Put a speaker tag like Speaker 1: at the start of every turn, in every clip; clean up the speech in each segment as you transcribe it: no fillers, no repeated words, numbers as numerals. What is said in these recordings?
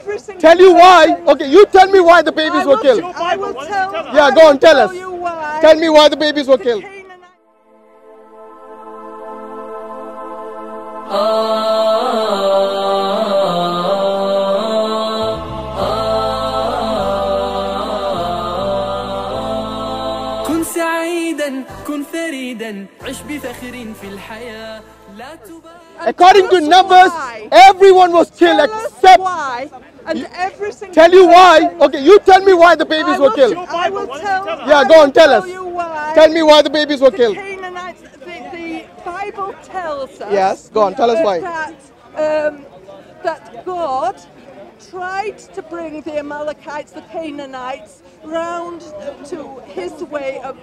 Speaker 1: every single
Speaker 2: Tell you why.
Speaker 1: person-
Speaker 2: Okay, you tell me why the babies were killed.
Speaker 1: I will tell.
Speaker 2: Yeah,
Speaker 1: I
Speaker 2: go on,
Speaker 1: will
Speaker 2: tell us.
Speaker 1: you why
Speaker 2: Tell me why the babies were
Speaker 1: the
Speaker 2: killed.
Speaker 1: Canaanite-
Speaker 3: كن سعيدا كن فريدا عش بفخر في الحياة لا تبالي.
Speaker 2: According to
Speaker 1: Tell us
Speaker 2: Numbers,
Speaker 1: why.
Speaker 2: everyone was killed
Speaker 1: Tell us
Speaker 2: except.
Speaker 1: why. And every single
Speaker 2: Tell you why.
Speaker 1: person-
Speaker 2: Okay, you tell me why the babies
Speaker 1: I
Speaker 2: were
Speaker 1: will
Speaker 2: killed.
Speaker 1: I will tell.
Speaker 2: Yeah,
Speaker 1: I
Speaker 2: go on,
Speaker 1: will
Speaker 2: tell us.
Speaker 1: you why
Speaker 2: Tell me why the babies were
Speaker 1: the
Speaker 2: killed.
Speaker 1: Canaanites. The Bible tells us.
Speaker 2: Yes, go on, tell us why.
Speaker 1: That God tried to bring the Amalekites, the Canaanites, round to his way of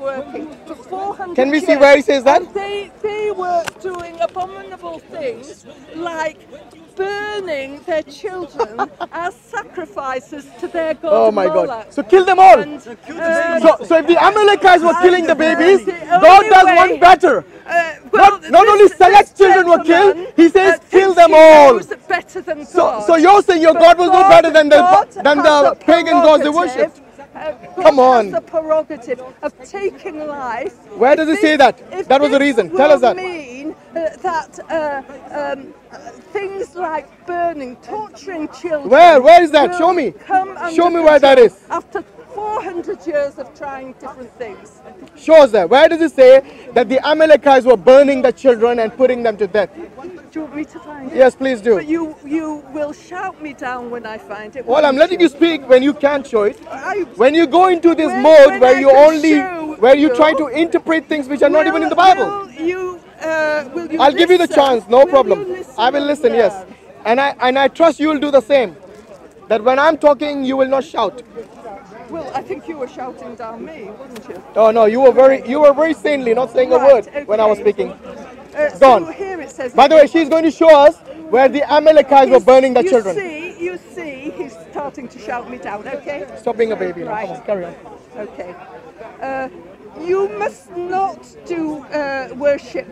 Speaker 1: working for 400
Speaker 2: Can we see
Speaker 1: years.
Speaker 2: where he says that?
Speaker 1: And they were doing abominable things like burning their children as sacrifices to their god
Speaker 2: Oh my
Speaker 1: Moloch.
Speaker 2: God. So kill them all.
Speaker 1: And,
Speaker 2: So if the Amalekites were killing the babies,
Speaker 1: the
Speaker 2: God
Speaker 1: only
Speaker 2: does
Speaker 1: way-
Speaker 2: one better.
Speaker 1: well,
Speaker 2: Not only select
Speaker 1: this
Speaker 2: children were killed,
Speaker 1: gentleman,
Speaker 2: he says kill
Speaker 1: thinks
Speaker 2: them
Speaker 1: he
Speaker 2: all.
Speaker 1: knows better than
Speaker 2: So
Speaker 1: God.
Speaker 2: you're saying your
Speaker 1: But
Speaker 2: God was no better than
Speaker 1: God
Speaker 2: the
Speaker 1: has a
Speaker 2: pagan gods they worshipped.
Speaker 1: prerogative,
Speaker 2: Come
Speaker 1: God
Speaker 2: on.
Speaker 1: has the prerogative of taking life.
Speaker 2: Where does
Speaker 1: If
Speaker 2: it say
Speaker 1: this-
Speaker 2: that?
Speaker 1: if
Speaker 2: That was the
Speaker 1: this
Speaker 2: reason. Tell us
Speaker 1: will
Speaker 2: that.
Speaker 1: mean that things like burning, torturing children.
Speaker 2: Where is that?
Speaker 1: will
Speaker 2: Show me.
Speaker 1: come
Speaker 2: Show
Speaker 1: under
Speaker 2: me where that
Speaker 1: control
Speaker 2: is.
Speaker 1: After 400 years of trying different things.
Speaker 2: Show us that. Where does it say that the Amalekites were burning the children and putting them to death?
Speaker 1: Do you want me to find it?
Speaker 2: Yes, please do.
Speaker 1: But you will shout me down when I find it.
Speaker 2: Well, I'm
Speaker 1: won't
Speaker 2: letting you speak when you can't show it.
Speaker 1: I-
Speaker 2: When you go into this
Speaker 1: When-
Speaker 2: mode
Speaker 1: when
Speaker 2: where
Speaker 1: I
Speaker 2: you
Speaker 1: can
Speaker 2: only,
Speaker 1: show
Speaker 2: where you
Speaker 1: you-
Speaker 2: try to interpret things which are not even in the Bible.
Speaker 1: Will you
Speaker 2: I'll give you the
Speaker 1: listen?
Speaker 2: chance, no
Speaker 1: Will
Speaker 2: problem.
Speaker 1: you listen
Speaker 2: I will
Speaker 1: and
Speaker 2: listen, yes.
Speaker 1: learn?
Speaker 2: And I trust you will do the same. That when I'm talking, you will not shout.
Speaker 1: Well, I think you were shouting down me, wasn't you?
Speaker 2: Oh no, you were very sanely, not saying a
Speaker 1: Right,
Speaker 2: word when I was
Speaker 1: okay.
Speaker 2: speaking.
Speaker 1: So
Speaker 2: Gone.
Speaker 1: here it says.
Speaker 2: By the way, she's going to show us where the Amalekites were burning the children.
Speaker 1: You see, he's starting to shout me down. Okay.
Speaker 2: Stop being a baby now.
Speaker 1: Right.
Speaker 2: Come on, carry on.
Speaker 1: Okay. You must not do worship.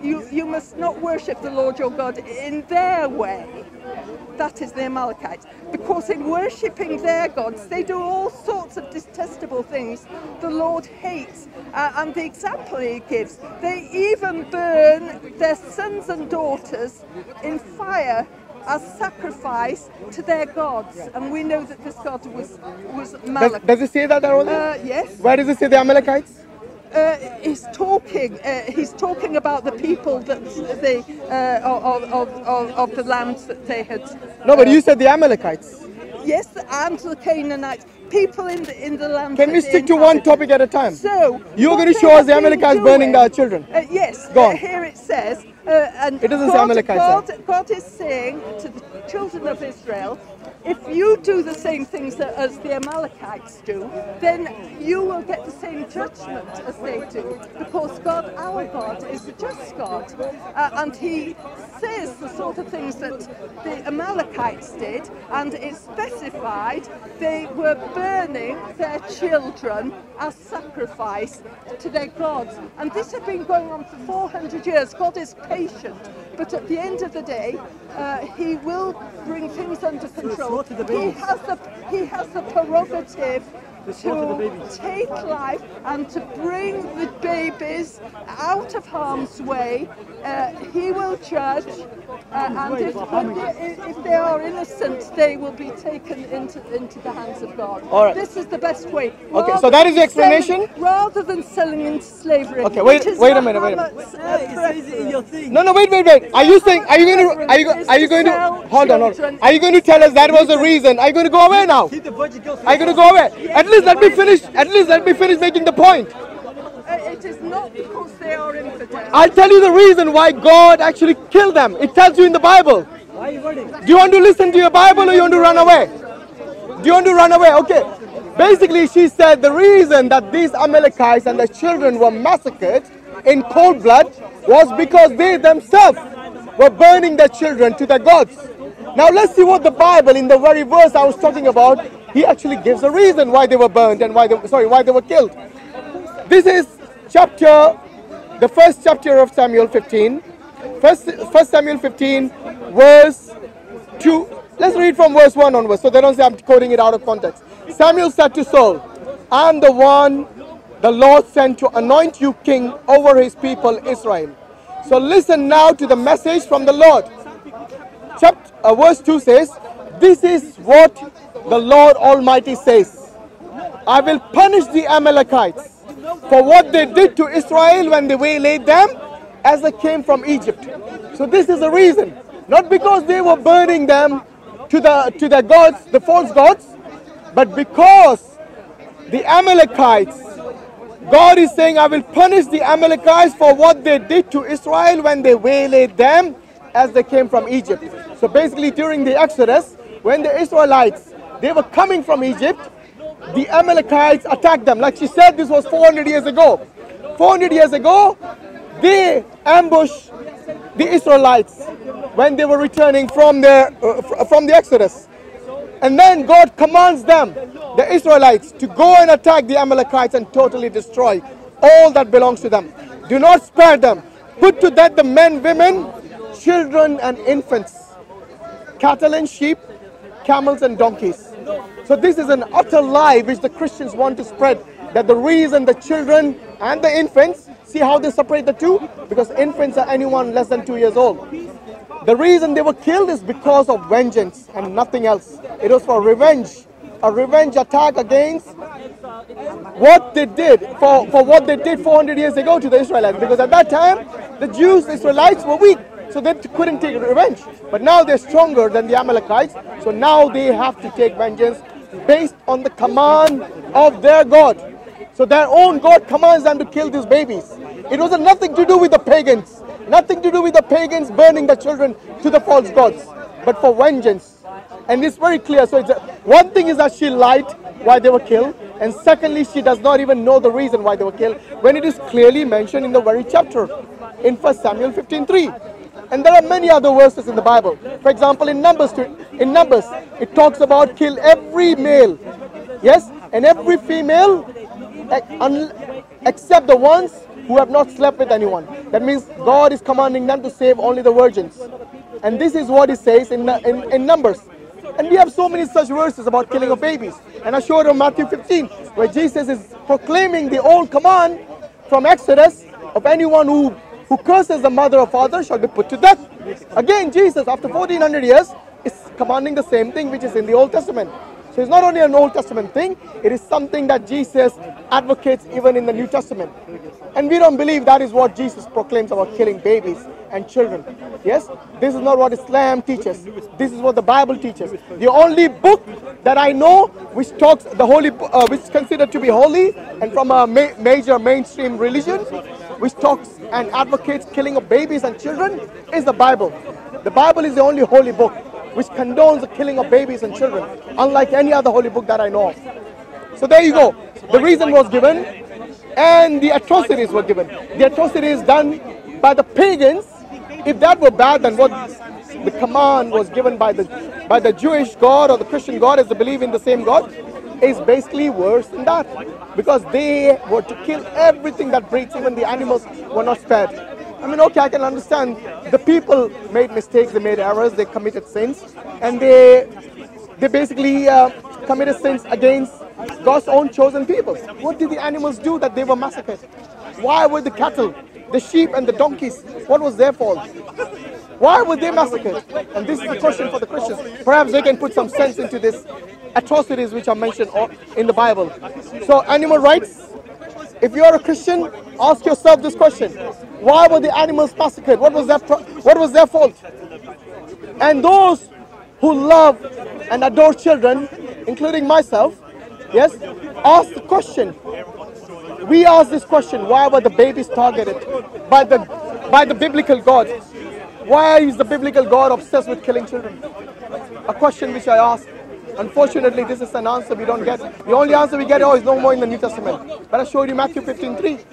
Speaker 1: You must not worship the Lord your God in their way. That is the Amalekites. Because in worshipping their gods, they do all sorts of detestable things the Lord hates. And the example he gives, they even burn their sons and daughters in fire as sacrifice to their gods. And we know that this god was Malach.
Speaker 2: Does it say that there only?
Speaker 1: Yes.
Speaker 2: Where does it say the Amalekites?
Speaker 1: He's talking about the people that they of the lands that they had.
Speaker 2: No, but you said the Amalekites.
Speaker 1: Yes, and the Canaanites, people in the land.
Speaker 2: Can we
Speaker 1: that
Speaker 2: stick
Speaker 1: they
Speaker 2: to one
Speaker 1: inhabit.
Speaker 2: topic at a time?
Speaker 1: So
Speaker 2: You're
Speaker 1: what
Speaker 2: going to
Speaker 1: they
Speaker 2: show us
Speaker 1: have
Speaker 2: the
Speaker 1: been
Speaker 2: Amalekites burning
Speaker 1: doing-
Speaker 2: the children.
Speaker 1: Yes.
Speaker 2: Go on.
Speaker 1: Here it says, and
Speaker 2: It doesn't say Amalekites,
Speaker 1: God is saying to the children of Israel, if you do the same things as the Amalekites do, then you will get the same judgment as they do. Because God, our God, is a just God. And he says the sort of things that the Amalekites did, and it's specified they were burning their children as sacrifice to their gods. And this had been going on for 400 years. God is patient, but at the end of the day, he will bring things under control. He has the prerogative to take life and to bring the babies out of harm's way. He will judge, and if they are innocent, they will be taken into the hands of God.
Speaker 2: All right.
Speaker 1: This is the best way.
Speaker 2: Okay, so that is the explanation?
Speaker 1: Rather than selling into slavery.
Speaker 2: Okay,
Speaker 1: which is
Speaker 2: wait a
Speaker 1: what
Speaker 2: minute.
Speaker 1: Hamas,
Speaker 2: No, wait. Are you saying? Are you going to? Hold on. Are you going to tell us that was the reason? Are you going to go away now? Are you going to go away? At least let me finish. At least let me finish making the point.
Speaker 1: It is not because they are infidels.
Speaker 2: I'll tell you the reason why God actually killed them. It tells you in the Bible. Do you want to listen to your Bible or you want to run away? Do you want to run away? Okay. Basically, she said the reason that these Amalekites and their children were massacred in cold blood was because they themselves were burning their children to their gods. Now let's see what the Bible, in the very verse I was talking about, he actually gives a reason why they were burned and why they were killed. This is the first chapter of Samuel 15. First Samuel 15, verse 2 read from verse 1 onwards, so they don't say I'm quoting it out of context. Samuel said to Saul, I am the one the Lord sent to anoint you king over his people Israel. So listen now to the message from the Lord. Verse 2 says, this is what the Lord Almighty says. I will punish the Amalekites for what they did to Israel when they waylaid them as they came from Egypt. So this is the reason. Not because they were burning them to their gods, the false gods, but because the Amalekites, God is saying, I will punish the Amalekites for what they did to Israel when they waylaid them as they came from Egypt. So basically during the Exodus, when the Israelites, they were coming from Egypt, the Amalekites attacked them. Like she said, this was 400 years ago. 400 years ago, they ambushed the Israelites when they were returning from the Exodus. And then God commands them, the Israelites, to go and attack the Amalekites and totally destroy all that belongs to them. Do not spare them. Put to death the men, women, children and infants, cattle and sheep, camels and donkeys. So this is an utter lie which the Christians want to spread, that the reason the children and the infants, see how they separate the two? Because infants are anyone less than 2 years old. The reason they were killed is because of vengeance and nothing else. It was for revenge, a revenge attack against what they did, for what they did 400 years ago to the Israelites. Because at that time, the Jews, Israelites were weak, so they couldn't take revenge. But now they're stronger than the Amalekites, so now they have to take vengeance based on the command of their God. So their own God commands them to kill these babies. It was nothing to do with the pagans. Nothing to do with the pagans burning the children to the false gods, but for vengeance. And it's very clear. So one thing is that she lied why they were killed, and secondly, she does not even know the reason why they were killed, when it is clearly mentioned in the very chapter, in 1 Samuel 15:3. And there are many other verses in the Bible. For example, in Numbers, it talks about kill every male, yes, and every female, except the ones who have not slept with anyone. That means God is commanding them to save only the virgins. And this is what it says in Numbers. And we have so many such verses about killing of babies. And I showed you Matthew 15, where Jesus is proclaiming the old command from Exodus of anyone who curses the mother or father shall be put to death. Again, Jesus, after 1400 years, is commanding the same thing which is in the Old Testament. So it's not only an Old Testament thing, it is something that Jesus advocates even in the New Testament. And we don't believe that is what Jesus proclaims about killing babies and children. Yes, this is not what Islam teaches. This is what the Bible teaches. The only book that I know which talks which is considered to be holy and from a major mainstream religion, which talks and advocates killing of babies and children, is the Bible. The Bible is the only holy book which condones the killing of babies and children, unlike any other holy book that I know of. So there you go. The reason was given, and the atrocities were given. The atrocities done by the pagans, if that were bad, then what the command was given by the Jewish God or the Christian God, as they believe in the same God, is basically worse than that. Because they were to kill everything that breathes, even the animals were not spared. I mean, okay, I can understand the people made mistakes, they made errors, they committed sins, and they basically committed sins against God's own chosen people. What did the animals do that they were massacred? Why were the cattle, the sheep and the donkeys, what was their fault? Why were they massacred? And this is the question for the Christians. Perhaps they can put some sense into these atrocities which are mentioned in the Bible. So animal rights, if you are a Christian, ask yourself this question. Why were the animals massacred? What was their fault? And those who love and adore children, including myself, yes, ask the question. We ask this question, why were the babies targeted by the biblical God? Why is the biblical God obsessed with killing children? A question which I ask. Unfortunately, this is an answer we don't get. The only answer we get is no more in the New Testament. But I showed you Matthew 15:3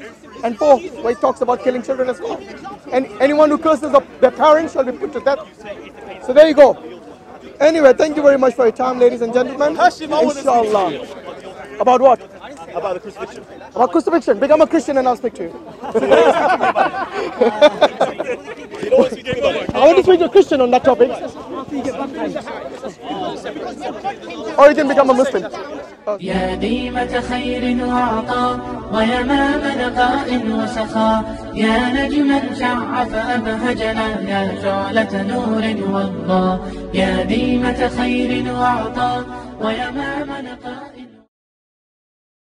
Speaker 2: and 4, where it talks about killing children as well. And anyone who curses their parents shall be put to death. So there you go. Anyway, thank you very much for your time, ladies and gentlemen.
Speaker 4: Hashim,
Speaker 2: Inshallah. About what?
Speaker 4: About the crucifixion.
Speaker 2: About crucifixion. Become a Christian and I'll speak to you. I want to speak to a Christian on that topic. Or you can become a Muslim.
Speaker 4: يا ديمة خير وعطاء ويمام نقاء وسخاء يا نجما شع فأبهجنا يا شعلة نور وضاء يا ديمة خير وعطاء ويمام نقاء